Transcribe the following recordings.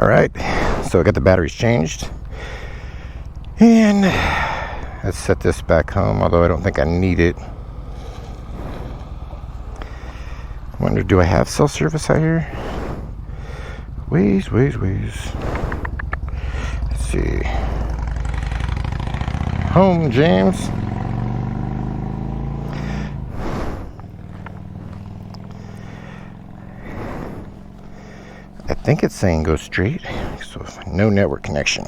Alright, so I got the batteries changed. And let's set this back home, although I don't think I need it. I wonder, do I have cell service out here? Ways. Let's see. Home, James. I think it's saying go straight, so no network connection.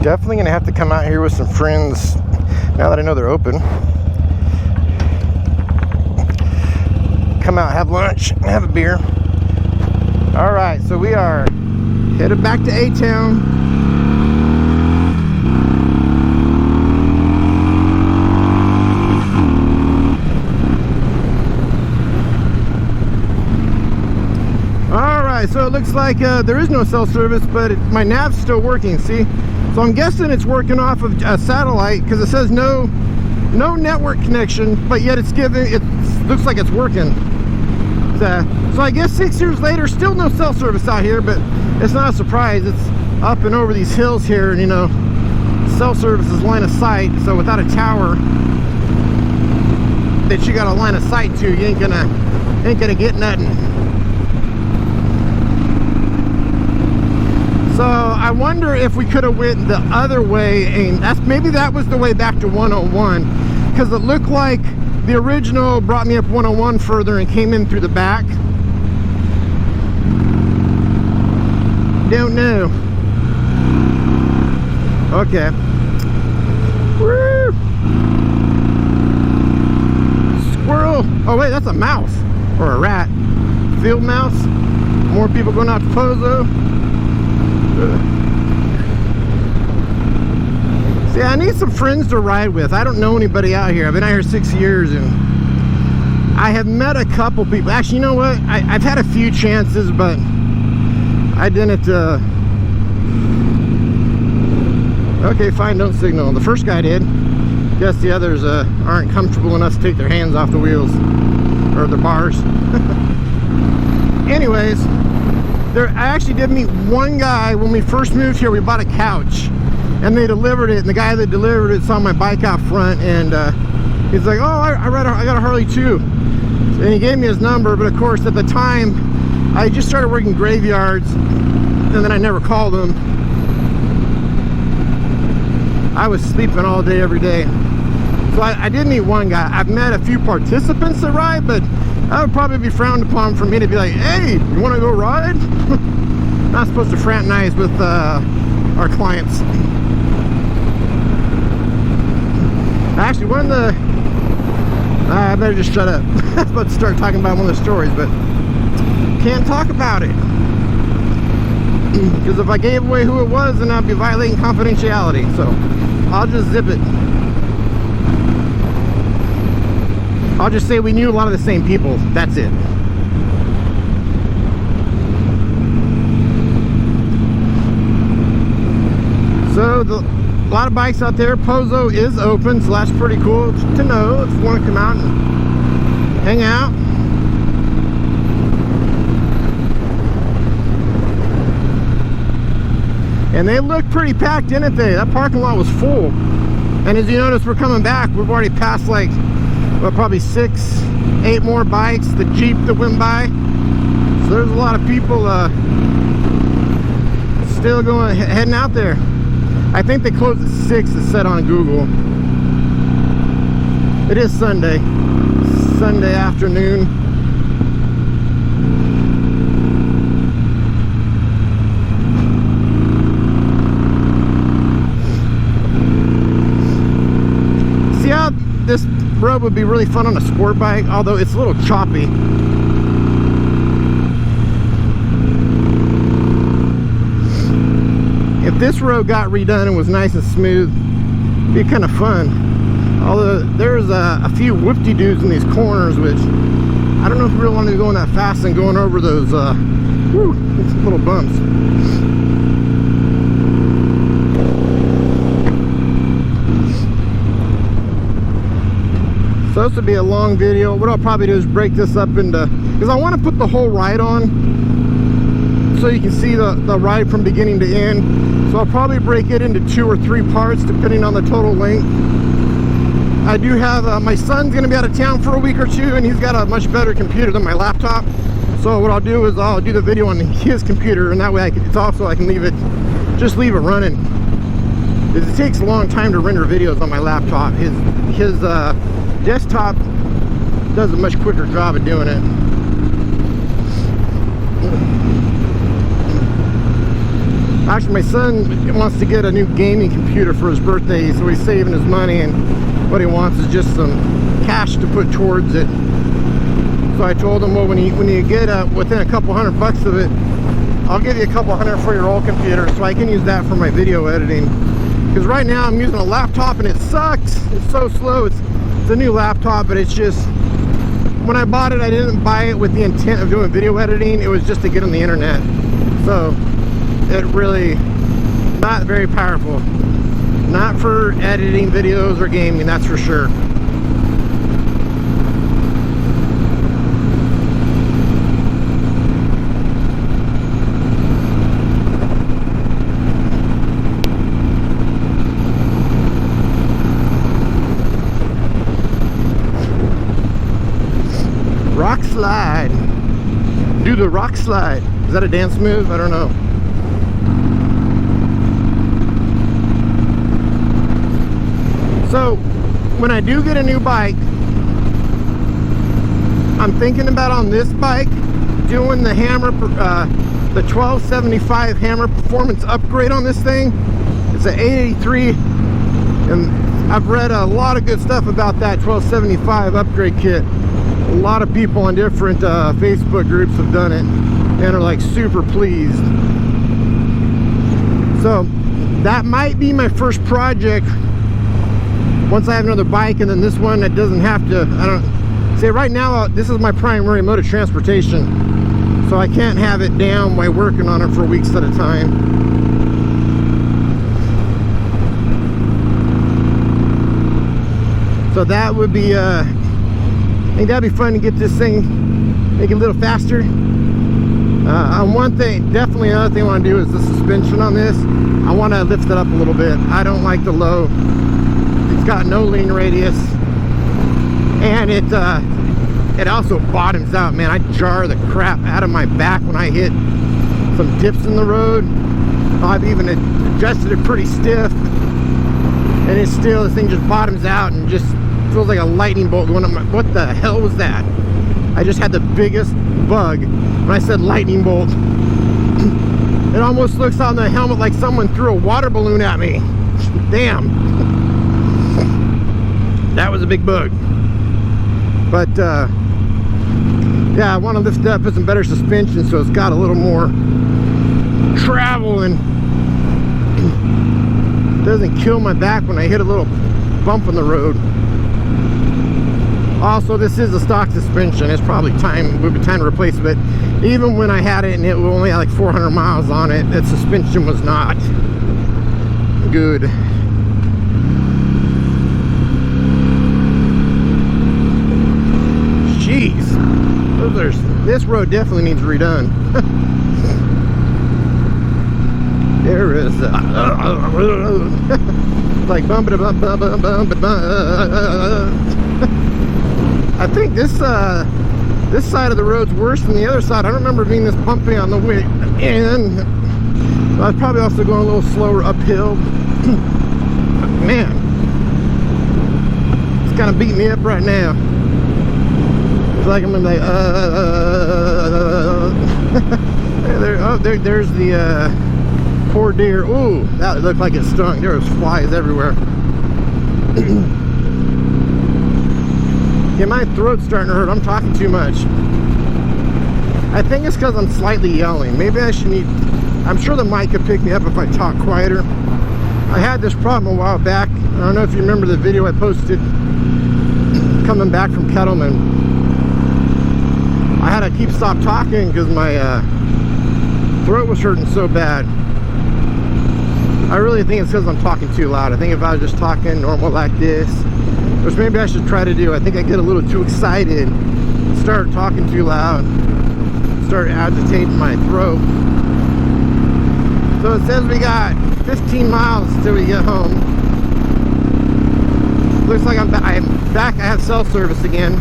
Definitely gonna have to come out here with some friends now that I know they're open. Come out, have lunch, have a beer. All right, so we are headed back to A-Town. So it looks like there is no cell service, but my nav's still working, see? So I'm guessing it's working off of a satellite, because it says no network connection, but yet it looks like it's working. So I guess 6 years later, still no cell service out here, but it's not a surprise. It's up and over these hills here, and you know, cell service is line of sight, so without a tower that you got a line of sight to, you ain't gonna get nothing. So I wonder if we could have went the other way, and maybe that was the way back to 101, because it looked like the original brought me up 101 further and came in through the back. Don't know. Okay. Woo! Squirrel. Oh wait, that's a mouse or a rat. Field mouse. More people going out to Pozo. See, I need some friends to ride with. I don't know anybody out here. I've been out here 6 years, and I have met a couple people. Actually, you know what? I've had a few chances, but I didn't. Okay, fine, don't signal. The first guy did. Guess the others aren't comfortable enough to take their hands off the wheels or the bars. Anyways. I actually did meet one guy when we first moved here. We bought a couch and they delivered it, and the guy that delivered it saw my bike out front, and he's like, oh, I got a Harley too, and he gave me his number. But of course at the time I just started working graveyards, and then I never called him. I was sleeping all day every day. So I did meet one guy. I've met a few participants that ride, but that would probably be frowned upon for me to be like, hey, you want to go ride? Not supposed to fraternize with our clients. Actually, one of the... I better just shut up. I was about to start talking about one of the stories, but can't talk about it. Because if I gave away who it was, then I'd be violating confidentiality. So I'll just zip it. I'll just say we knew a lot of the same people. That's it. So a lot of bikes out there. Pozo is open, so that's pretty cool to know if you want to come out and hang out. And they look pretty packed, didn't they? That parking lot was full. And as you notice, we're coming back. We've already passed like, well, probably 6, 8 more bikes. The Jeep that went by. So there's a lot of people still heading out there. I think they closed at 6, it said on Google. It is Sunday afternoon. See how this road would be really fun on a sport bike, although it's a little choppy. If this road got redone and was nice and smooth, it'd be kind of fun. Although there's a few whoop-de-doos in these corners, which I don't know if we really want to be going that fast and going over those little bumps. supposed to be a long video. What I'll probably do is break this up into, because I want to put the whole ride on so you can see the ride from beginning to end. So I'll probably break it into 2 or 3 parts depending on the total length. I do have my son's gonna be out of town for a week or 2, and he's got a much better computer than my laptop. So what I'll do is I'll do the video on his computer, and that way I can leave it running. It takes a long time to render videos on my laptop. His desktop does a much quicker job of doing it. Actually, my son wants to get a new gaming computer for his birthday, so he's saving his money, and what he wants is just some cash to put towards it. So I told him, well, when you get within a couple $100 of it, I'll give you a couple $100 for your old computer, so I can use that for my video editing. Because right now I'm using a laptop and it sucks. It's so slow. It's a new laptop, but it's just, when I bought it, I didn't buy it with the intent of doing video editing. It was just to get on the internet. So it really not very powerful. Not for editing videos or gaming, that's for sure. Rock slide. Do the rock slide. Is that a dance move? I don't know. So when I do get a new bike, I'm thinking about on this bike doing the Hammer, the 1275 Hammer performance upgrade on this thing. It's an 883, and I've read a lot of good stuff about that 1275 upgrade kit. A lot of people on different Facebook groups have done it and are like super pleased. So that might be my first project once I have another bike, and then this one that doesn't have to, I don't say right now, this is my primary mode of transportation, so I can't have it down by working on it for weeks at a time. So that would be I think that'd be fun to get this thing, make it a little faster. One thing, definitely another thing I want to do is the suspension on this. I want to lift it up a little bit. I don't like the low. It's got no lean radius, and it also bottoms out, man. I jar the crap out of my back when I hit some dips in the road. I've even adjusted it pretty stiff, and it's still, this thing just bottoms out and just feels like a lightning bolt going up my, what the hell was that? I just had the biggest bug when I said lightning bolt. It almost looks on the helmet like someone threw a water balloon at me. Damn. That was a big bug. But yeah, I want to lift it up, put some better suspension so it's got a little more travel and doesn't kill my back when I hit a little bump on the road. Also, this is a stock suspension. It's probably would be time to replace it. But even when I had it and it only had like 400 miles on it, that suspension was not good. Jeez, this road definitely needs redone. There is like bump it bump bump bump bump bump. I think this side of the road's worse than the other side. I don't remember being this bumpy on the way in. I was probably also going a little slower uphill. Man, it's kind of beating me up right now. It's like I'm like there's the poor deer. Ooh, that looked like it stung. There was flies everywhere. Yeah, my throat's starting to hurt. I'm talking too much. I think it's because I'm slightly yelling. Maybe I should I'm sure the mic could pick me up if I talk quieter. I had this problem a while back. I don't know if you remember the video I posted coming back from Kettleman. I had to stop talking because my throat was hurting so bad. I really think it's because I'm talking too loud. I think if I was just talking normal like this, it which maybe I should try to do. I think I get a little too excited, start talking too loud, start agitating my throat. So it says we got 15 miles till we get home. Looks like I'm back. I have cell service again.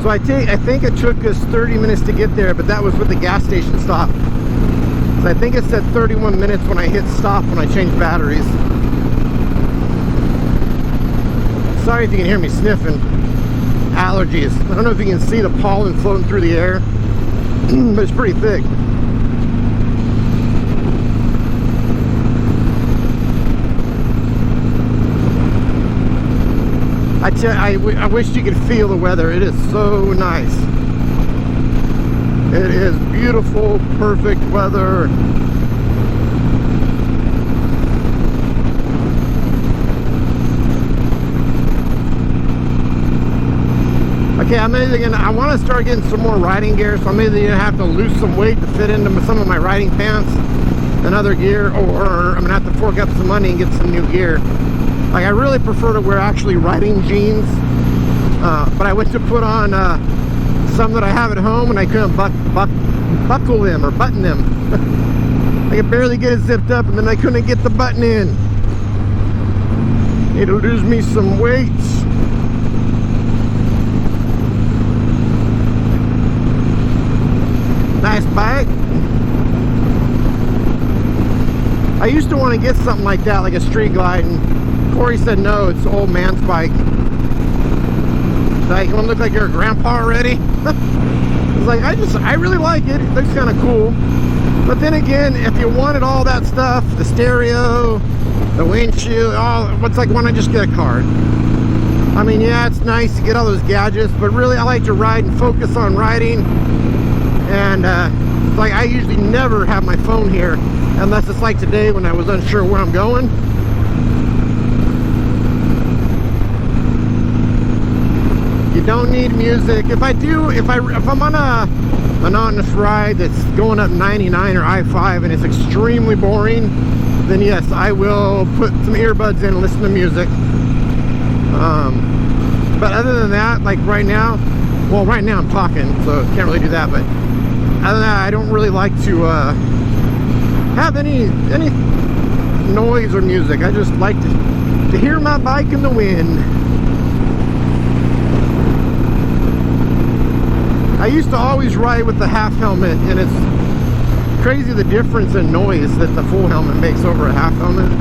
So I think it took us 30 minutes to get there, but that was with the gas station stop. So I think it said 31 minutes when I hit stop when I changed batteries. Sorry if you can hear me sniffing. Allergies. I don't know if you can see the pollen floating through the air, but it's pretty thick. I wish you could feel the weather. It is so nice. It is beautiful, perfect weather. Okay, I want to start getting some more riding gear, so I'm either going to have to lose some weight to fit into some of my riding pants and other gear, or I'm going to have to fork up some money and get some new gear. Like, I really prefer to wear actually riding jeans, but I went to put on some that I have at home and I couldn't buckle them or button them. I could barely get it zipped up, and then I couldn't get the button in. Need to lose me some weight. Nice bike. I used to want to get something like that, like a street glide, and Corey said no, it's an old man's bike. Like, you want to look like you're a grandpa already? It's like, I really like it. It looks kind of cool. But then again, if you wanted all that stuff, the stereo, the windshield, it's like, why not just get a car? I mean, yeah, it's nice to get all those gadgets, but really I like to ride and focus on riding. And like, I usually never have my phone here unless it's like today when I was unsure where I'm going. You don't need music. If I'm on a monotonous ride that's going up 99 or I-5 and it's extremely boring, then yes, I will put some earbuds in and listen to music. But other than that, like right now, well, right now I'm talking, so can't really do that, but other than that, I don't really like to have any noise or music. I just like to hear my bike in the wind. I used to always ride with the half helmet, and it's crazy the difference in noise that the full helmet makes over a half helmet.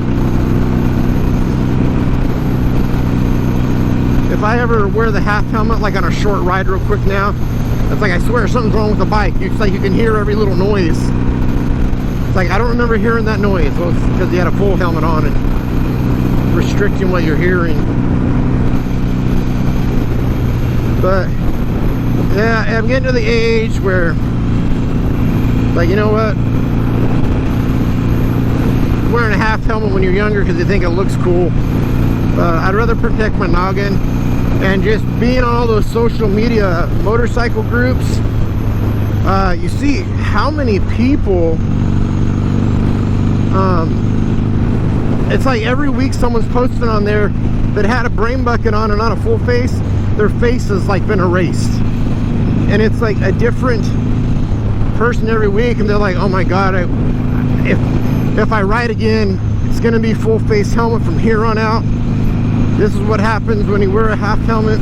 If I ever wear the half helmet, like on a short ride real quick now, it's like, I swear something's wrong with the bike. It's like you can hear every little noise. It's like, I don't remember hearing that noise. Well, it's because you had a full helmet on and restricting what you're hearing. But yeah, I'm getting to the age where, like, you know what? Wearing a half helmet when you're younger because you think it looks cool. I'd rather protect my noggin. And just being on all those social media motorcycle groups, you see how many people, it's like every week someone's posting on there that had a brain bucket on and not a full face. Their face has like been erased. And it's like a different person every week, and they're like, oh my god, if I ride again, it's gonna be full face helmet from here on out. This is what happens when you wear a half helmet.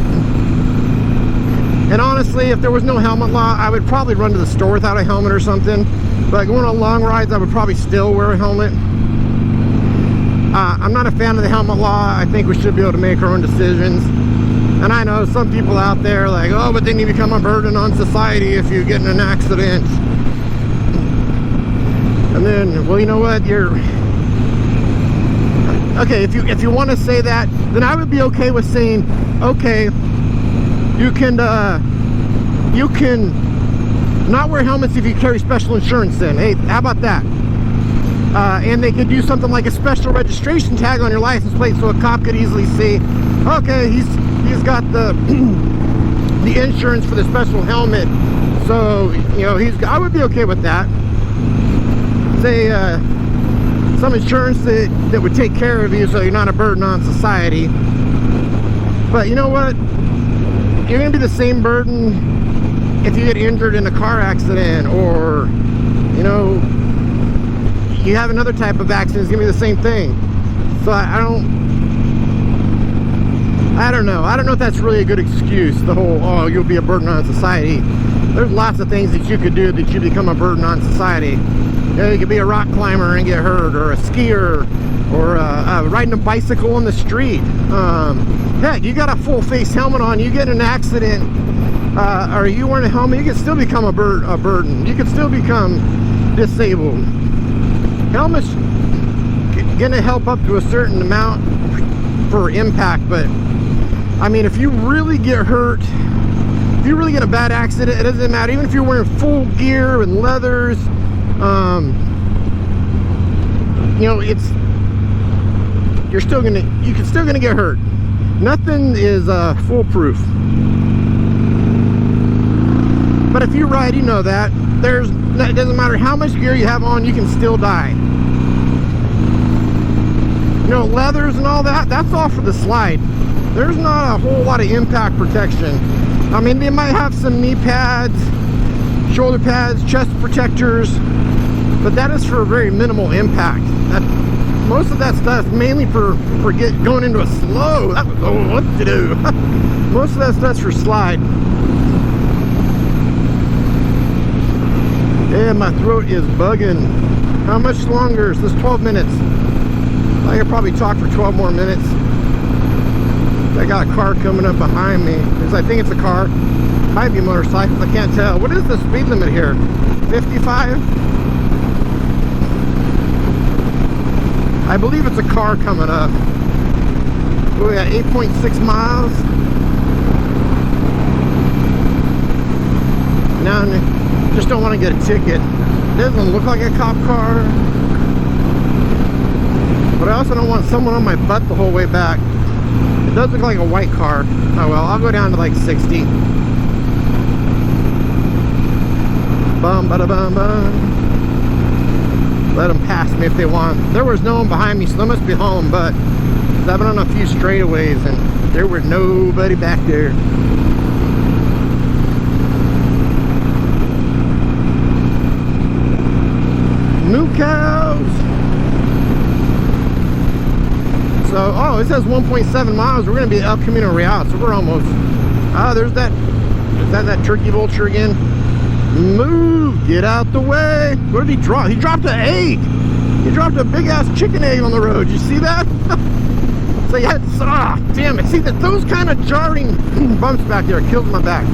And honestly, if there was no helmet law, I would probably run to the store without a helmet or something. But going on long rides, I would probably still wear a helmet. I'm not a fan of the helmet law. I think we should be able to make our own decisions. And I know some people out there like, oh, but then you become a burden on society if you get in an accident. And then, well, you know what? Okay, if you want to say that, then I would be okay with saying, okay, you can not wear helmets if you carry special insurance then. Hey, how about that? And they could do something like a special registration tag on your license plate so a cop could easily see, okay, he's got the insurance for the special helmet, so, you know, I would be okay with that. Say some insurance that would take care of you so you're not a burden on society. But you know what? You're gonna be the same burden if you get injured in a car accident, or you know, you have another type of accident. It's gonna be the same thing. So I don't know if that's really a good excuse, the whole, oh, you'll be a burden on society. There's lots of things that you could do that you become a burden on society. You know, you could be a rock climber and get hurt, or a skier, or riding a bicycle on the street. Heck, you got a full face helmet on, you get in an accident, or you wearing a helmet, you can still become a burden. You can still become disabled. Helmets gonna help up to a certain amount for impact, but I mean, if you really get hurt, if you really get a bad accident, it doesn't matter. Even if you're wearing full gear and leathers, you know, you can still gonna get hurt. Nothing is foolproof. But if you ride, you know that it doesn't matter how much gear you have on, you can still die. You know, leathers and all that, that's all for the slide. There's not a whole lot of impact protection. I mean, they might have some knee pads, shoulder pads, chest protectors, but that is for very minimal impact. Most of that stuff mainly for going into a slow. I don't know what to do. Most of that stuff's for slide. Yeah, my throat is bugging. How much longer? Is this 12 minutes? I could probably talk for 12 more minutes. I got a car coming up behind me. I think it's a car. Might be motorcycles, I can't tell. What is the speed limit here? 55? I believe it's a car coming up. We got 8.6 miles. Now, just don't want to get a ticket. It doesn't look like a cop car. But I also don't want someone on my butt the whole way back. It does look like a white car. Oh well, I'll go down to like 60. Bum, bada, bum, bum. Let them pass me if they want. There was no one behind me, so they must be home, but I've been on a few straightaways and there was nobody back there. Moo cows. So, oh, it says 1.7 miles. We're going to be at El Camino Real, so we're almost. There's that. Is that turkey vulture again? Move! Get out the way! What did he drop? He dropped an egg! He dropped a big-ass chicken egg on the road. You see that? So yeah, damn it. See, those kind of jarring bumps back there killed my back.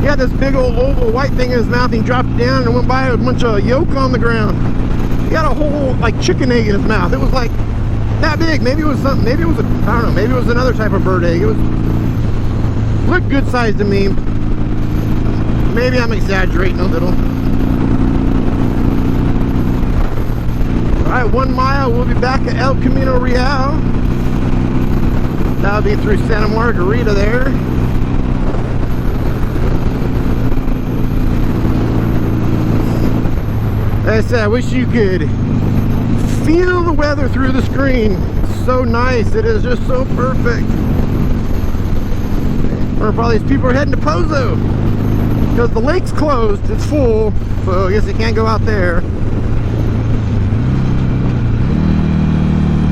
He had this big old oval white thing in his mouth. He dropped it down and went by with a bunch of yolk on the ground. He had a whole, like, chicken egg in his mouth. It was like that big. Maybe it was something. Maybe it was I don't know. Maybe it was another type of bird egg. It looked good size to me. Maybe I'm exaggerating a little. Alright, 1 mile. We'll be back at El Camino Real. That'll be through Santa Margarita there. Like I said, I wish you could feel the weather through the screen. It's so nice. It is just so perfect. Or probably these people are heading to Pozo. Because the lake's closed, it's full, so I guess they can't go out there.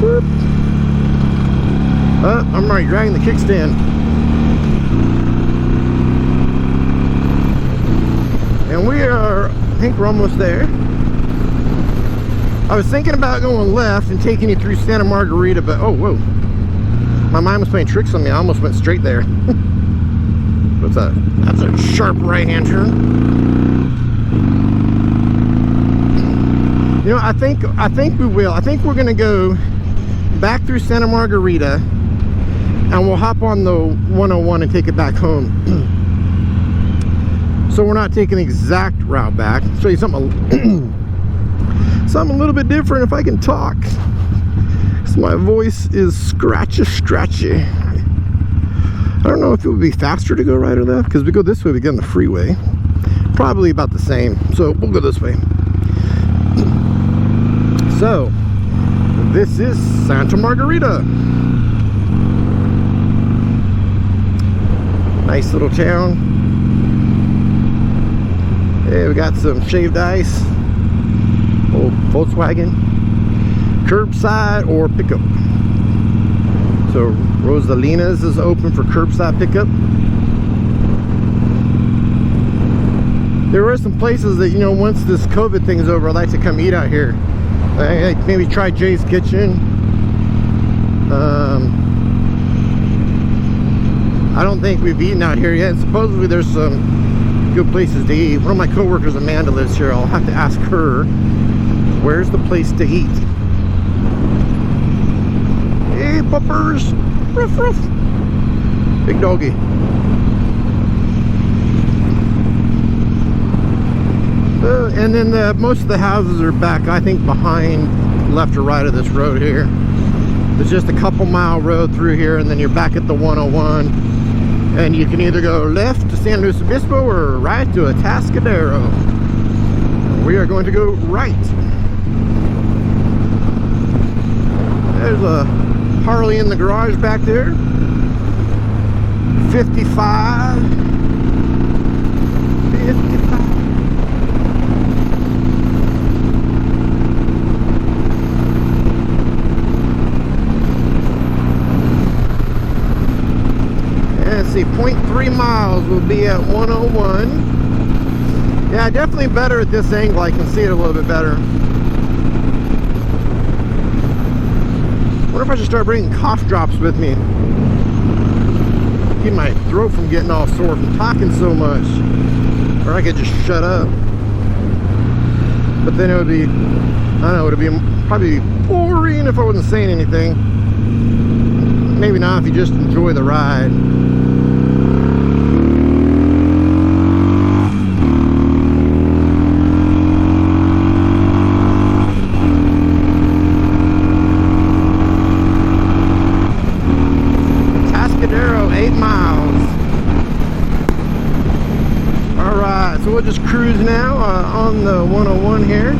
Whoop. Oh, I'm already dragging the kickstand. And we are, I think we're almost there. I was thinking about going left and taking you through Santa Margarita, but oh, whoa. My mind was playing tricks on me. I almost went straight there. That's a sharp right-hand turn. You know, I think we will. I think we're gonna go back through Santa Margarita and we'll hop on the 101 and take it back home. So we're not taking the exact route back. I'll show you something something a little bit different if I can talk. So my voice is scratchy. I don't know if it would be faster to go right or left, because we go this way, we get on the freeway. Probably about the same, so we'll go this way. So, this is Santa Margarita. Nice little town. Hey, we got some shaved ice. Old Volkswagen. Curbside or pickup. So, Rosalina's is open for curbside pickup. There are some places that, you know, once this COVID thing's over, I'd like to come eat out here. Maybe try Jay's Kitchen. I don't think we've eaten out here yet. And supposedly there's some good places to eat. One of my coworkers, Amanda, lives here. I'll have to ask her, where's the place to eat? Hey, puppers. Ruff, ruff. Big doggy. And then most of the houses are back, I think, behind left or right of this road here. There's just a couple mile road through here, and then you're back at the 101. And you can either go left to San Luis Obispo or right to Atascadero. We are going to go right. There's a Harley in the garage back there. 55. 55. Let's see, 0.3 miles will be at 101. Yeah, definitely better at this angle. I can see it a little bit better. Wonder if I should start bringing cough drops with me. Keep my throat from getting all sore from talking so much. Or I could just shut up. But then it would be, I don't know, it would be probably boring if I wasn't saying anything. Maybe not if you just enjoy the ride. Atascadero, 8 miles. Alright, so we'll just cruise now on the 101 here.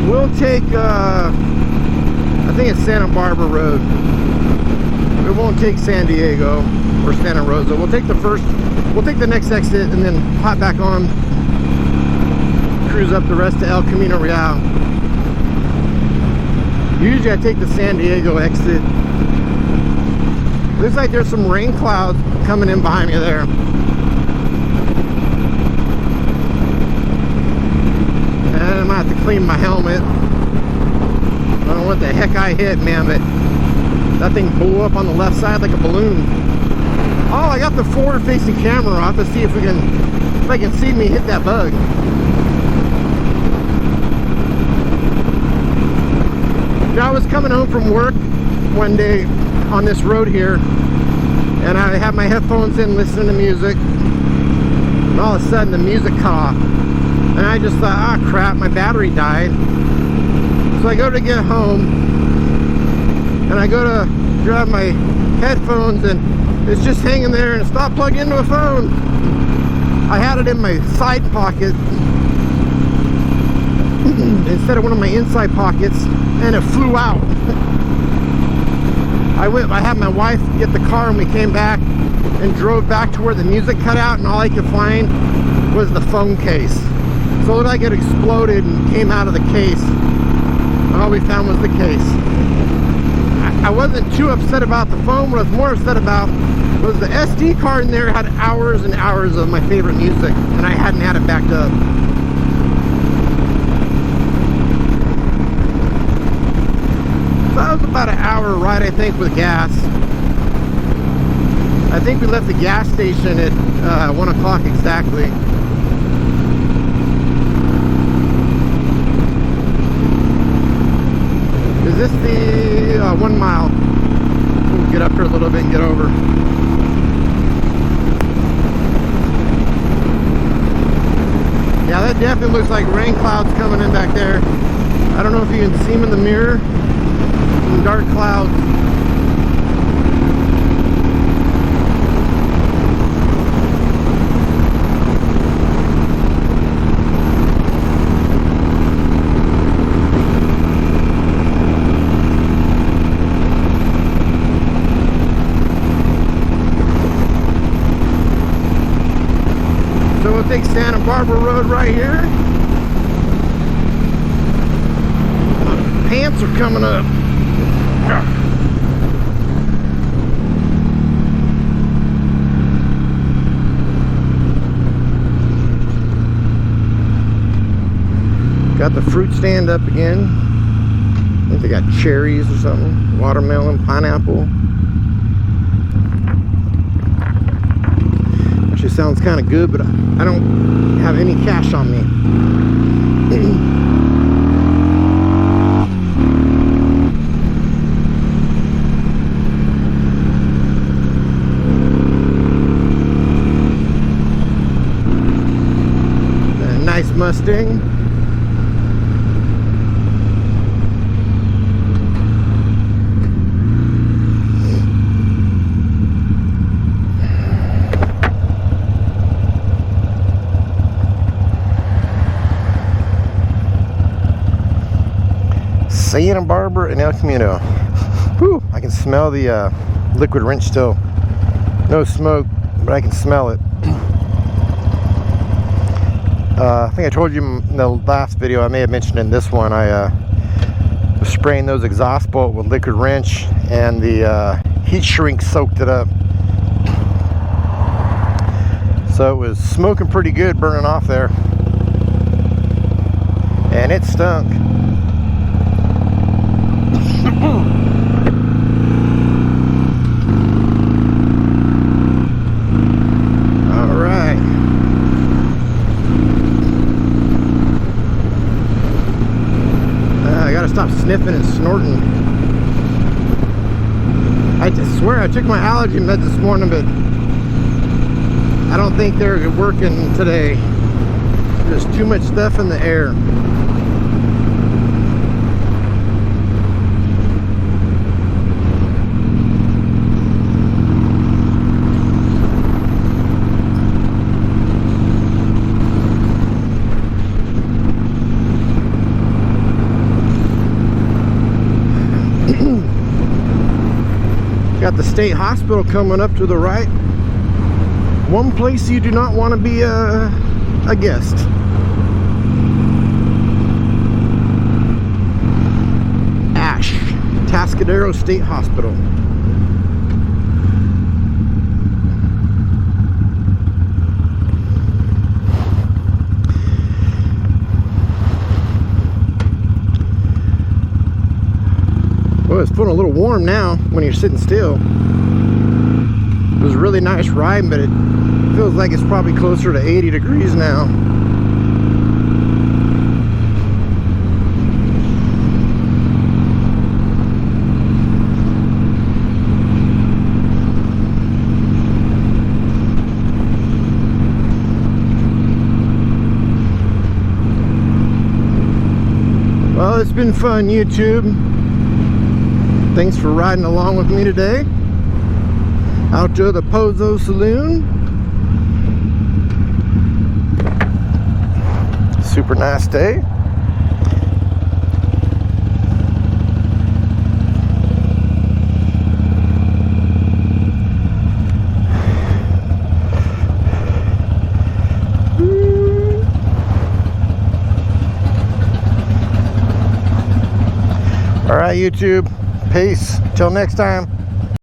We'll take, I think it's Santa Barbara Road. We won't take San Diego or Santa Rosa. We'll take the next exit and then hop back on, cruise up the rest of El Camino Real. Usually I take the San Diego exit. Looks like there's some rain clouds coming in behind me there. And I'm gonna have to clean my helmet. I don't know what the heck I hit, man, but that thing blew up on the left side like a balloon. Oh, I got the forward-facing camera. I'll have to see if I can see me hit that bug. Yeah, I was coming home from work one day on this road here, and I had my headphones in listening to music, and all of a sudden the music cut off. And I just thought, ah, crap, my battery died. So I go to get home, and I go to grab my headphones, and it's just hanging there, and it's not plugged into a phone. I had it in my side pocket instead of one of my inside pockets, and it flew out. I had my wife get the car, and we came back and drove back to where the music cut out, and all I could find was the phone case. So it looked like it exploded and came out of the case. And all we found was the case. I wasn't too upset about the phone. What I was more upset about was the SD card in there had hours and hours of my favorite music, and I hadn't had it backed up. So that was about an hour ride, I think, with gas. I think we left the gas station at 1 o'clock exactly. Is this the 1 mile? We'll get up here a little bit and get over. Yeah, that definitely looks like rain clouds coming in back there. I don't know if you can see them in the mirror. Some dark clouds. take Santa Barbara Road right here. My pants are coming up. Got the fruit stand up again. I think they got cherries or something. Watermelon, pineapple. Actually sounds kind of good, but I don't have any cash on me. A nice Mustang. Santa Barbara and El Camino. Whew, I can smell the liquid wrench still. No smoke, but I can smell it. I think I told you in the last video, I may have mentioned in this one, I was spraying those exhaust bolts with liquid wrench, and the heat shrink soaked it up. So it was smoking pretty good, burning off there. And it stunk. Alright. I gotta stop sniffing and snorting. I swear I took my allergy med this morning, but I don't think they're working today. There's too much stuff in the air. Got the state hospital coming up to the right. One place you do not want to be a guest. Atascadero State Hospital. Well, it's feeling a little warm now when you're sitting still. It was a really nice ride, but it feels like it's probably closer to 80 degrees now. Well, it's been fun, YouTube. Thanks for riding along with me today. Out to the Pozo Saloon. Super nice day. All right, YouTube. Peace. Till next time.